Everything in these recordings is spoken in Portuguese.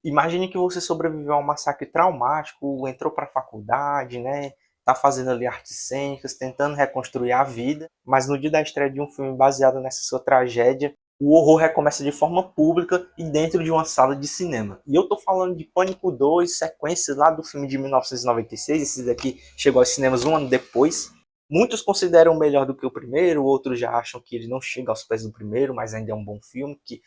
Imagine que você sobreviveu a um massacre traumático, entrou para a faculdade, né? Tá fazendo ali artes cênicas, tentando reconstruir a vida, mas no dia da estreia de um filme baseado nessa sua tragédia, o horror recomeça de forma pública e dentro de uma sala de cinema. E eu tô falando de Pânico 2, sequência lá do filme de 1996, esse daqui chegou aos cinemas um ano depois. Muitos consideram melhor do que o primeiro, outros já acham que ele não chega aos pés do primeiro, mas ainda é um bom filme, que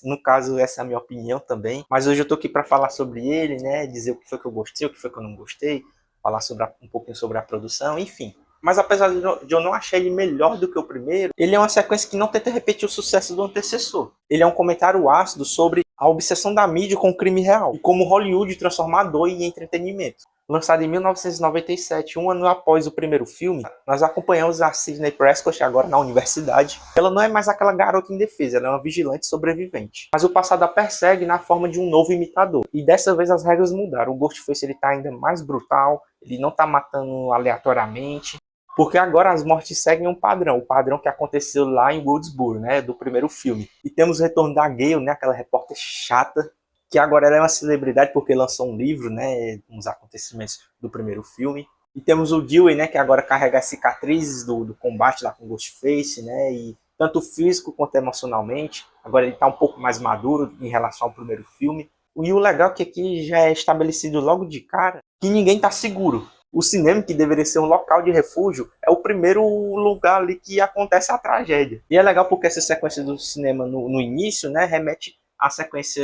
no caso essa é a minha opinião também. Mas hoje eu tô aqui para falar sobre ele, né, dizer o que foi que eu gostei, o que foi que eu não gostei, falar um pouquinho sobre a produção, enfim. Mas apesar de eu não achar ele melhor do que o primeiro, ele é uma sequência que não tenta repetir o sucesso do antecessor. Ele é um comentário ácido sobre a obsessão da mídia com o crime real e como Hollywood transforma a dor em entretenimento. Lançado em 1997, um ano após o primeiro filme, nós acompanhamos a Sidney Prescott agora na universidade. Ela não é mais aquela garota indefesa, ela é uma vigilante sobrevivente. Mas o passado a persegue na forma de um novo imitador. E dessa vez as regras mudaram. O Ghostface está ainda mais brutal, ele não está matando aleatoriamente. Porque agora as mortes seguem um padrão, o padrão que aconteceu lá em Woodsboro, né, do primeiro filme. E temos o retorno da Gale, né, aquela repórter chata, que agora ela é uma celebridade porque lançou um livro, né, com os acontecimentos do primeiro filme. E temos o Dewey, né, que agora carrega as cicatrizes do combate lá com o Ghostface, né, e tanto físico quanto emocionalmente. Agora ele está um pouco mais maduro em relação ao primeiro filme. E o legal é que aqui já é estabelecido logo de cara que ninguém está seguro. O cinema, que deveria ser um local de refúgio, é o primeiro lugar ali que acontece a tragédia. E é legal porque essa sequência do cinema no início, né, remete à sequência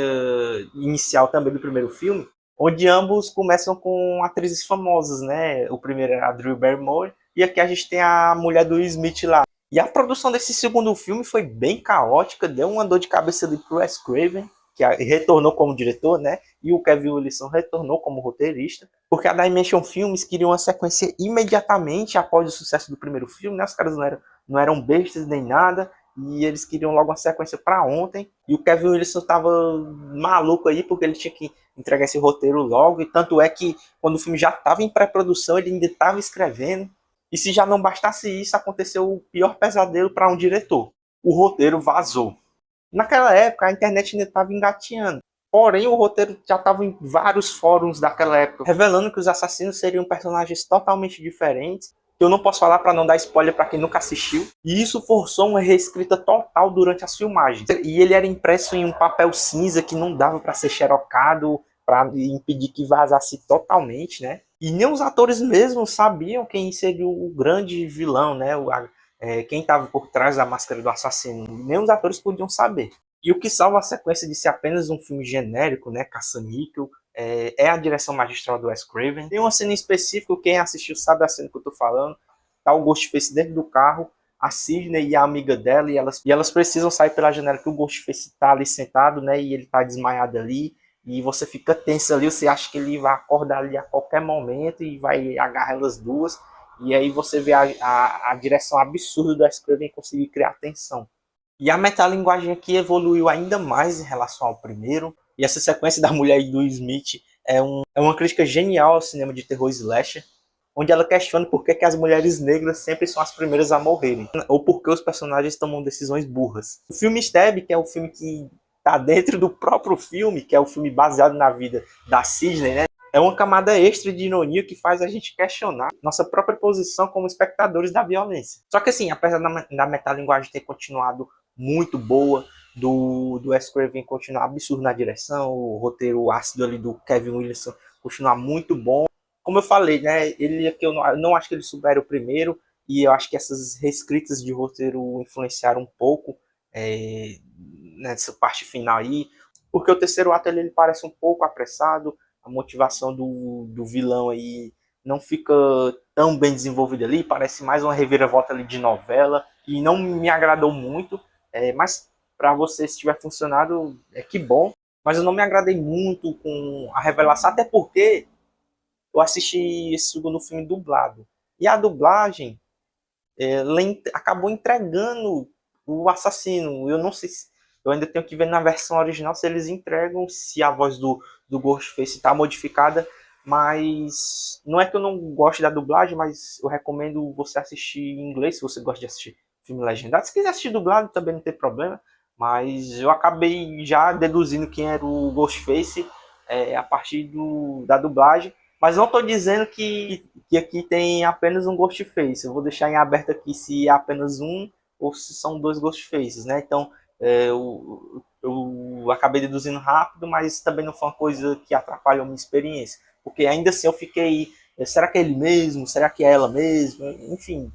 inicial também do primeiro filme, onde ambos começam com atrizes famosas, né? O primeiro é a Drew Barrymore e aqui a gente tem a mulher do Smith lá. E a produção desse segundo filme foi bem caótica, deu uma dor de cabeça ali pro Wes Craven, que retornou como diretor, né? E o Kevin Wilson retornou como roteirista, porque a Dimension Films queria uma sequência imediatamente após o sucesso do primeiro filme, né? Os caras não eram bestas nem nada, e eles queriam logo uma sequência para ontem, e o Kevin Wilson estava maluco aí, porque ele tinha que entregar esse roteiro logo, e tanto é que quando o filme já estava em pré-produção, ele ainda estava escrevendo, e se já não bastasse isso, aconteceu o pior pesadelo para um diretor. O roteiro vazou. Naquela época, a internet ainda estava engateando. Porém, o roteiro já estava em vários fóruns daquela época, revelando que os assassinos seriam personagens totalmente diferentes. Eu não posso falar para não dar spoiler para quem nunca assistiu. E isso forçou uma reescrita total durante as filmagens. E ele era impresso em um papel cinza que não dava para ser xerocado, para impedir que vazasse totalmente, né? E nem os atores mesmos sabiam quem seria o grande vilão, né? Quem estava por trás da máscara do assassino. Nem os atores podiam saber. E o que salva a sequência de ser apenas um filme genérico, né, caça-níquel, é a direção magistral do Wes Craven. Tem uma cena específica, quem assistiu sabe a cena que eu tô falando. Tá o Ghostface dentro do carro, a Sidney e a amiga dela, e elas precisam sair pela janela que o Ghostface tá ali sentado, né, e ele tá desmaiado ali. E você fica tenso ali, você acha que ele vai acordar ali a qualquer momento e vai agarrar elas duas. E aí você vê a direção absurda do Wes Craven conseguir criar tensão. E a metalinguagem aqui evoluiu ainda mais em relação ao primeiro. E essa sequência da mulher e do Smith é uma crítica genial ao cinema de terror slasher, onde ela questiona por que as mulheres negras sempre são as primeiras a morrerem, ou por que os personagens tomam decisões burras. O filme Stab, que é o filme que está dentro do próprio filme, que é o filme baseado na vida da Sidney, né? É uma camada extra de ironia que faz a gente questionar nossa própria posição como espectadores da violência. Só que assim, apesar da metalinguagem ter continuado muito boa, do Wes Craven continuar absurdo na direção, o roteiro ácido ali do Kevin Wilson continuar muito bom. Como eu falei, né, eu não acho que ele supera o primeiro, e eu acho que essas reescritas de roteiro influenciaram um pouco nessa parte final aí, porque o terceiro ato ele parece um pouco apressado, a motivação do vilão aí não fica tão bem desenvolvida ali, parece mais uma reviravolta ali de novela, e não me agradou muito, mas para você, se tiver funcionado, que bom, mas eu não me agradei muito com a revelação, até porque eu assisti esse segundo filme dublado, e a dublagem ela acabou entregando o assassino. Eu não sei se. Eu ainda tenho que ver na versão original se eles entregam, se a voz do Ghostface está modificada. Mas não é que eu não goste da dublagem, mas eu recomendo você assistir em inglês, se você gosta de assistir filme legendado. Se quiser assistir dublado, também não tem problema. Mas eu acabei já deduzindo quem era o Ghostface a partir da dublagem. Mas não estou dizendo que aqui tem apenas um Ghostface. Eu vou deixar em aberto aqui se é apenas um ou se são dois Ghostfaces, né? Então, eu acabei deduzindo rápido, mas também não foi uma coisa que atrapalhou a minha experiência. Porque ainda assim eu fiquei, será que é ele mesmo? Será que é ela mesma? Enfim,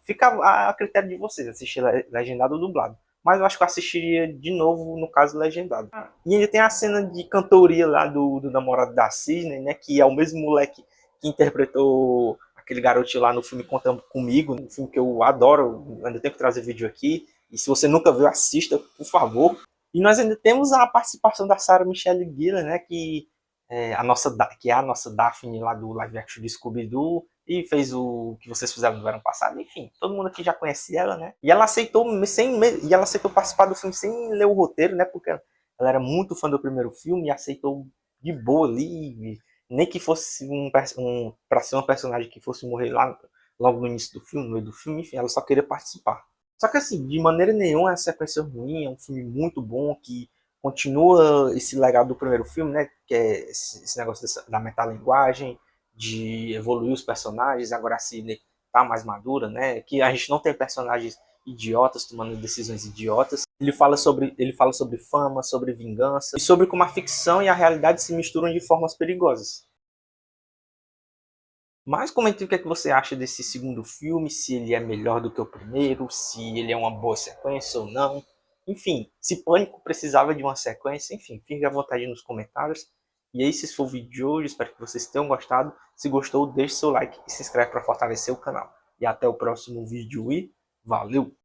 fica a critério de vocês, assistir legendado ou dublado. Mas eu acho que eu assistiria de novo, no caso, legendado. E ainda tem a cena de cantoria lá do namorado da Cisne, né? Que é o mesmo moleque que interpretou aquele garoto lá no filme Contando Comigo, um filme que eu adoro, ainda tenho que trazer vídeo aqui. E se você nunca viu, assista, por favor. E nós ainda temos a participação da Sarah Michelle Gellar, né? Que é a nossa Daphne lá do live action de Scooby-Doo e fez o que vocês fizeram no verão passado. Enfim, todo mundo aqui já conhece ela, né? E ela aceitou participar do filme sem ler o roteiro, né? Porque ela era muito fã do primeiro filme e aceitou de boa ali, nem que fosse para ser um personagem que fosse morrer lá logo no início do filme, no meio do filme, enfim, ela só queria participar. Só que assim, de maneira nenhuma é uma sequência ruim, é um filme muito bom que continua esse legado do primeiro filme, né? Que é esse negócio da metalinguagem, de evoluir os personagens, agora a Sidney tá mais madura, né? Que a gente não tem personagens idiotas tomando decisões idiotas. Ele fala sobre fama, sobre vingança e sobre como a ficção e a realidade se misturam de formas perigosas. Mas comente o que é que você acha desse segundo filme, se ele é melhor do que o primeiro, se ele é uma boa sequência ou não. Enfim, se Pânico precisava de uma sequência, enfim, fique à vontade nos comentários. E aí, se esse foi o vídeo de hoje, espero que vocês tenham gostado. Se gostou, deixe seu like e se inscreve para fortalecer o canal. E até o próximo vídeo e valeu!